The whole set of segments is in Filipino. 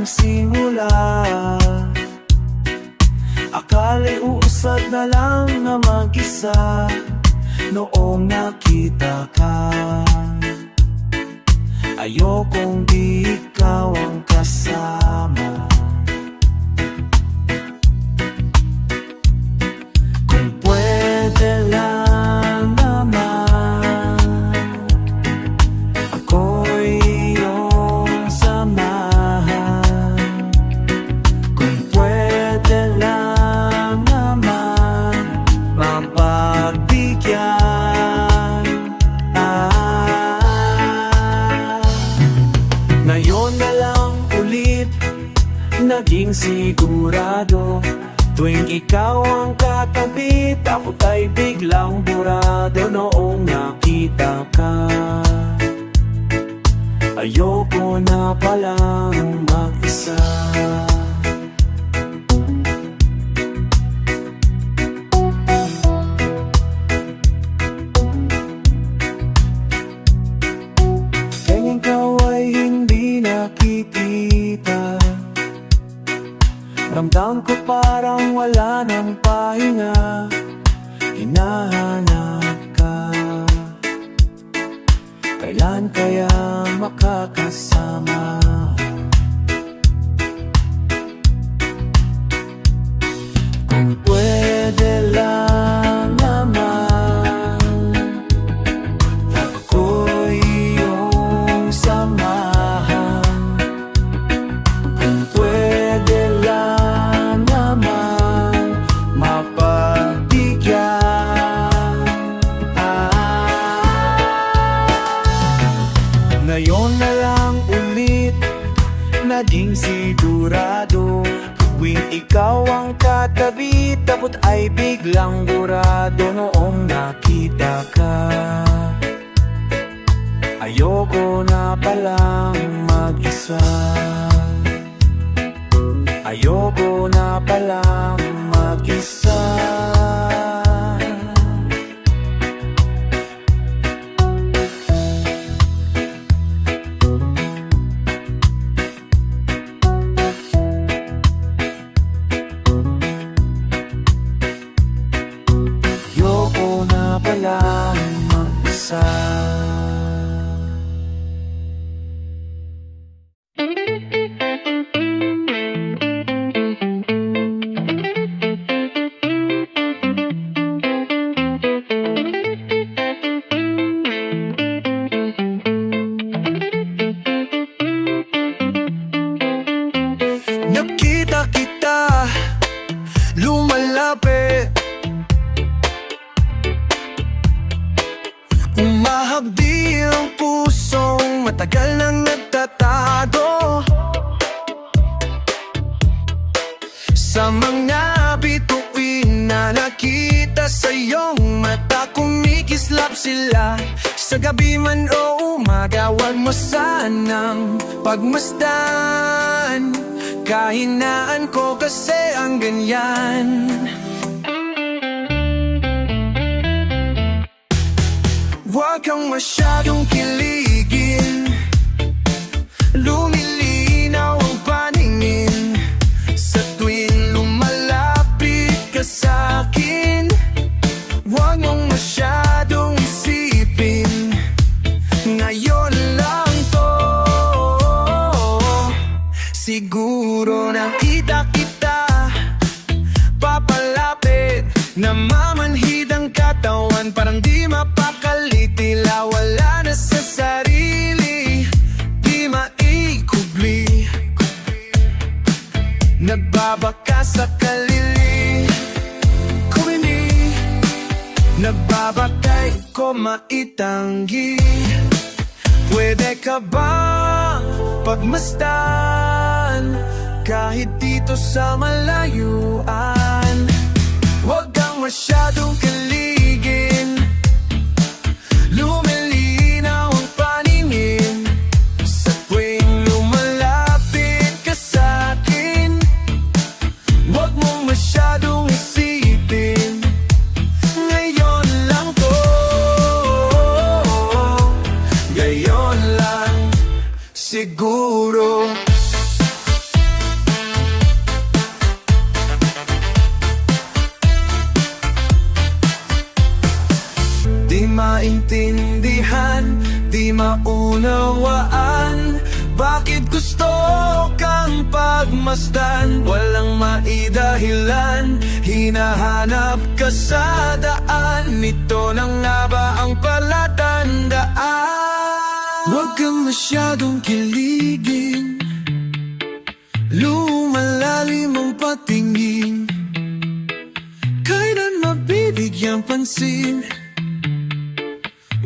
simula. Akala'y uusad na lang na mag-isa noong nakita ka. Ayokong di ikaw ang kasama. Kung pwede lang naman, ako'y iyong samahan. Kung pwede lang naman, mapagbigyan. Ngayon na lang ulit naging sigurado, tuwing ikaw ang katabi, takot ay biglang burado. Noong nakita ka, ayoko na palang mag-isa. Kaya ikaw ay hindi nakikita, ramdam ko parang wala ng pahinga. Hinahanap ka, kailan kaya makakasama? Kung pwede lang naman, ako'y iyong samahan. Kung pwede lang naman, mapagbigyan. Ngayon na lang ulit naging sigurado, tuwing ikaw ang katabi, takot ay biglang burado. Noong nakita ka, ayoko na palang mag-isa. Ayoko na palang mag-isa. Ayoko na palang mag-isa. Nakita kita, lumalapit, umahagdi ang pusong matagal nang nagtatago. Sa mga bituin na nakita sa iyong mata, kumikislap sila. Sa gabi man o umaga, huwag mo sanang pagmasdan. Kahinaan ko kasi ang ganyan. Huwag kang masyadong kiligin, lumilinaw ang paningin sa tuwing lumalapit ka sa'kin. Huwag mong masyadong isipin, ngayon lang to. Siguro nakita kita, papalapit, namamanhid ang katawan, parang di mapakali, tila wala na sa sarili, di maikubli. Nagbabaka sa kalili, kumini, nagbabakay ko maitanggi. Pwede ka bang pagmasdan, kahit dito sa malayuan? Huwag kang masyadong kiligin, lumilinaw ang paningin sa tuwing lumalapit ka sa'kin. Huwag mong masyadong isipin, ngayon lang to. Ngayon lang siguro. maintindihan, di maunawaan. Bakit gusto kang pagmasdan? Walang maidahilan, hinahanap ka sa daan. Ito na nga ba ang palatandaan? Huwag kang masyadong kiligin, lumalalim ang patingin, kailan mabibigyang pansin?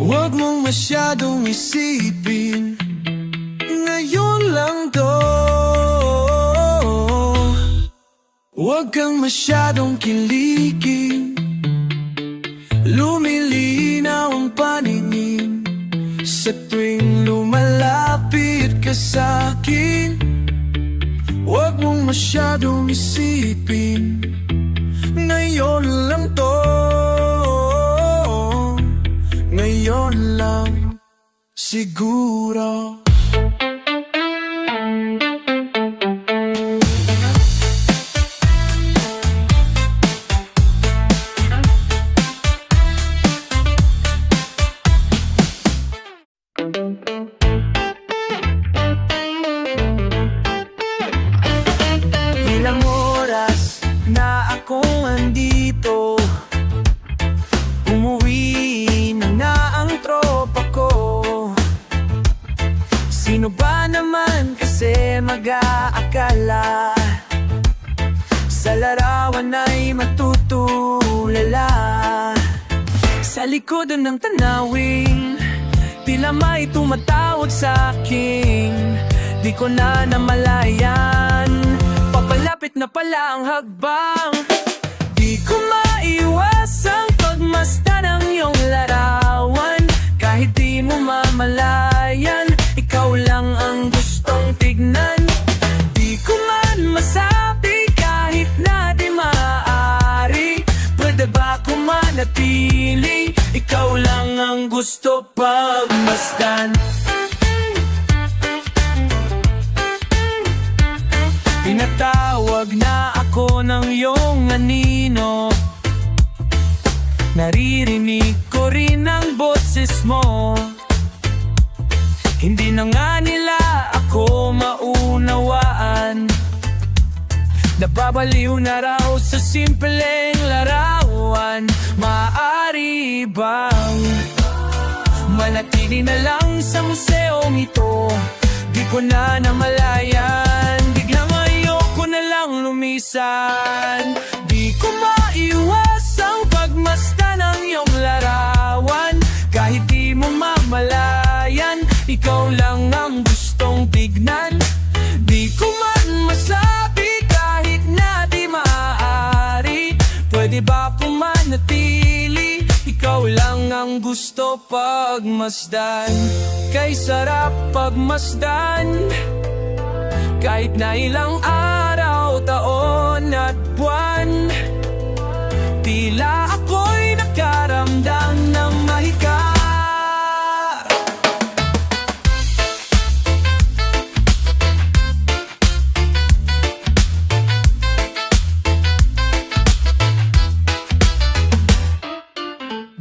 Huwag mong masyadong isipin, ngayon lang to. Huwag kang masyadong kiligin, lumilinaw ang paningin sa tuwing lumalapit ka sa'kin. Huwag mong masyadong isipin, ngayon lang to. Ngayon lang siguro. Ilang oras na akong andito, umuwi na nga ang tropa ko. Sino ba naman kasi mag-aakala sa larawan ay matutulala? Sa likodan ng tanawin, tila may tumatawag sa'kin, di ko na namalayan. Papalapit na pala ang hagbang, di ko maiwasang pagmasdan ang iyong larawan. Kahit di mo mamalayan, ikaw lang ang gustong tignan. Di ko man masabi kahit na di maaari, pwede ba ko manatili? Ikaw lang ang gusto pagmasdan. Tinatawag na ako ng iyong anino, naririnig ko rin ang boses mo. Hindi na nga nila ako maunawaan, nababaliw na raw sa simpleng larawan. Maaari bang manatili na lang sa museong ito? Di ko na namalayan, biglang ayoko na lang lumisan. Di ko maiwasang pagmasdan ang iyong larawan. Kahit di mo mamalayan, ikaw lang ang gustong tignan. Di ko man masabi kahit na di maaari, pwede ba pumanatili? Ikaw lang ang gusto pagmasdan. Kay sarap pagmasdan, kahit na ilang araw, taon at buwan. Tila ako'y nakaramdam ng mahika.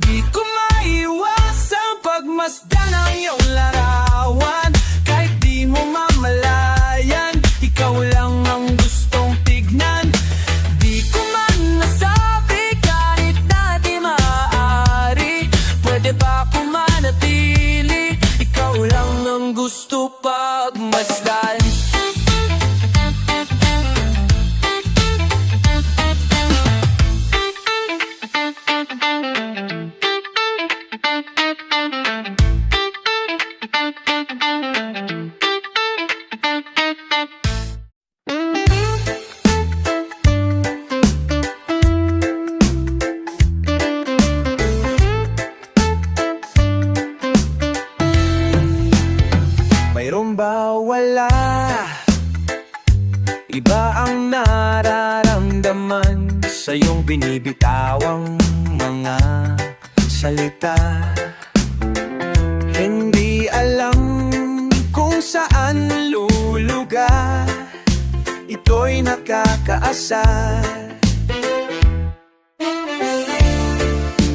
Di ko maiwasang pagmasdan ang iyong larawan. Kahit di mo mamalayan, ikaw lang ang gustong tignan. Di ko man nasabi kahit na di maaari, pwede ba ko manatili? Ikaw lang ang gusto pagmasdan. Mayroon ba wala? Iba ang nararamdaman sa iyong binibitawang mga salita. Hindi alam kung saan lulugar, ito'y nakakaasar.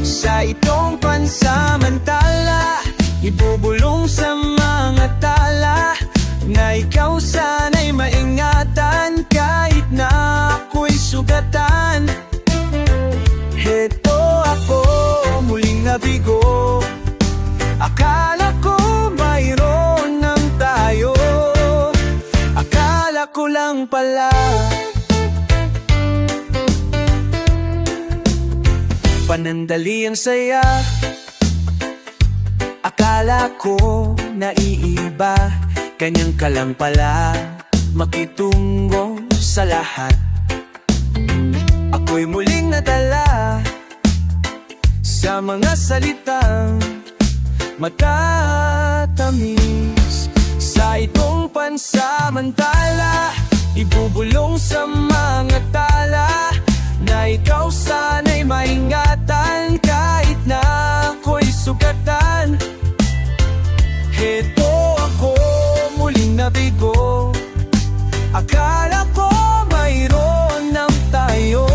Sa itong pansaman Pinandali ang saya. Akala ko naiiba, kanyang ka lang pala, makitungo sa lahat. Ako'y muling nadala sa mga salitang matatamis. Sa itong pansamantala, ibubulong sa mga tala na ikaw sana'y maingatan kahit na ako'y sugatan. Heto ako, muling nabigo. Akala ko mayroon ng tayo,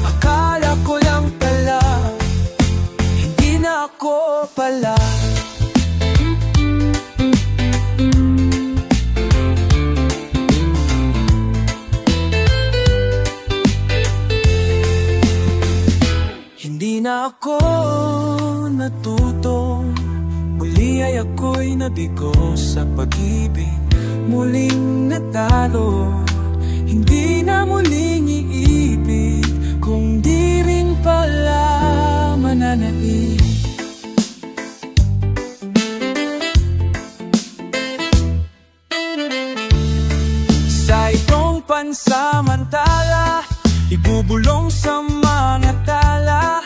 akala ko lang pala, hindi na ako pala. Hindi na ako natuto, muli ay ako'y nabigo sa pag-ibig. Muling natalo, hindi na muling iibig, kung di rin pala mananaig. Sa itong pansamantala, ibubulong sa mga tala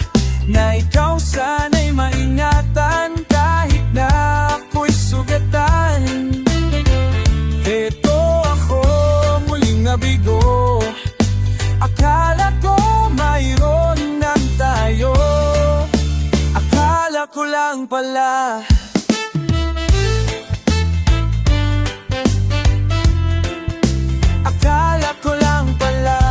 na ikaw sana'y maingatan kahit na ako'y sugatan. Heto ako, muling nabigo. Akala ko mayroon ng tayo, akala ko lang pala. Akala ko lang pala.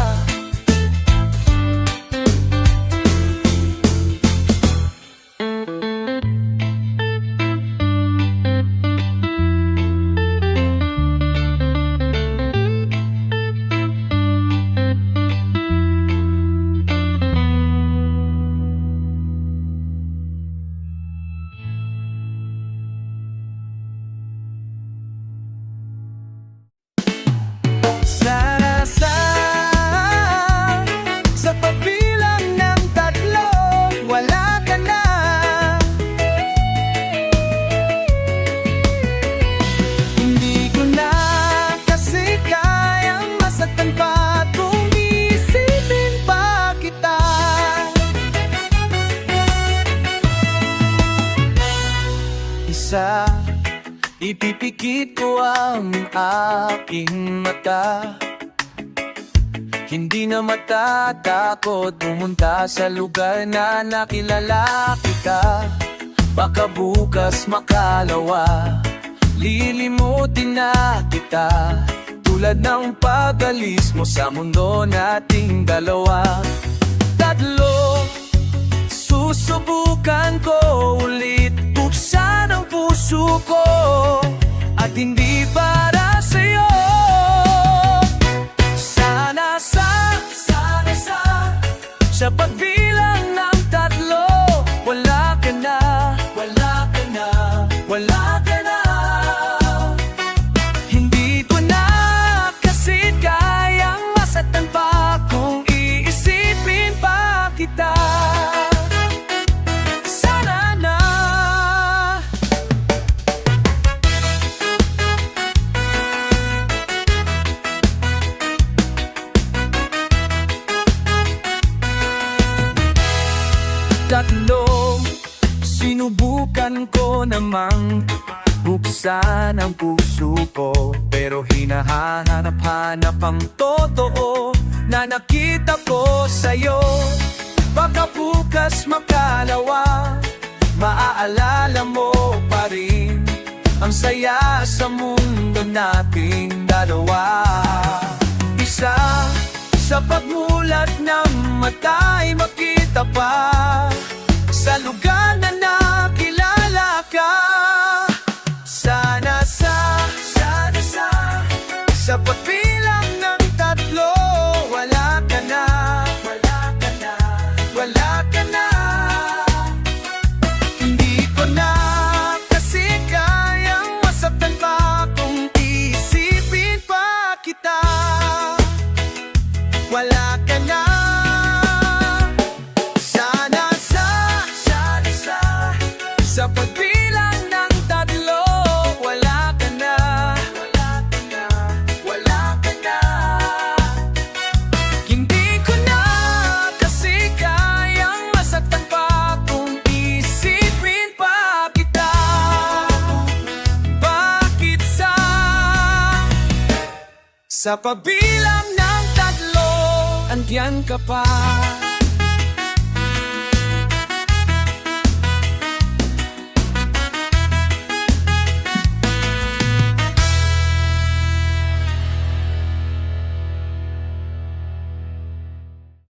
Sa pagbilang ng 3, wala ka na. Hindi ko na kasi kayang masaktan pa kung isipin pa kita. Isa, ipipikit ko ang aking mata. Hindi na matatakot pumunta sa lugar na nakilala kita. Baka bukas makalawa, lilimutin na kita, tulad ng pag-alis mo sa mundo nating dalawa. 3, susubukan ko ulit buksan ang puso ko, at hindi para sa'yo. Sa pagbilang ng 3, wala ka na, wala ka na, wala ka na. Hindi ko na kasi kayang masaktan pa kung iisipin pa kita. Sana na. Sinubukan ko namang buksan ang puso ko, pero hinahanap-hanap ang totoo na nakita ko sa'yo. Baka bukas makalawa, maaalala mo pa rin ang saya sa mundo nating dalawa. Isa, sa pagmulat ng mata'y makita pa sa lugar na nakilala ka. Sana sa pagbilang ng 3, wala ka na, wala ka na, wala ka na. Hindi ko na kasi kayang masaktan pa kung isipin pa kita. Wala ka na. Sana Sa pabilang ng tatlo, andyan ka pa.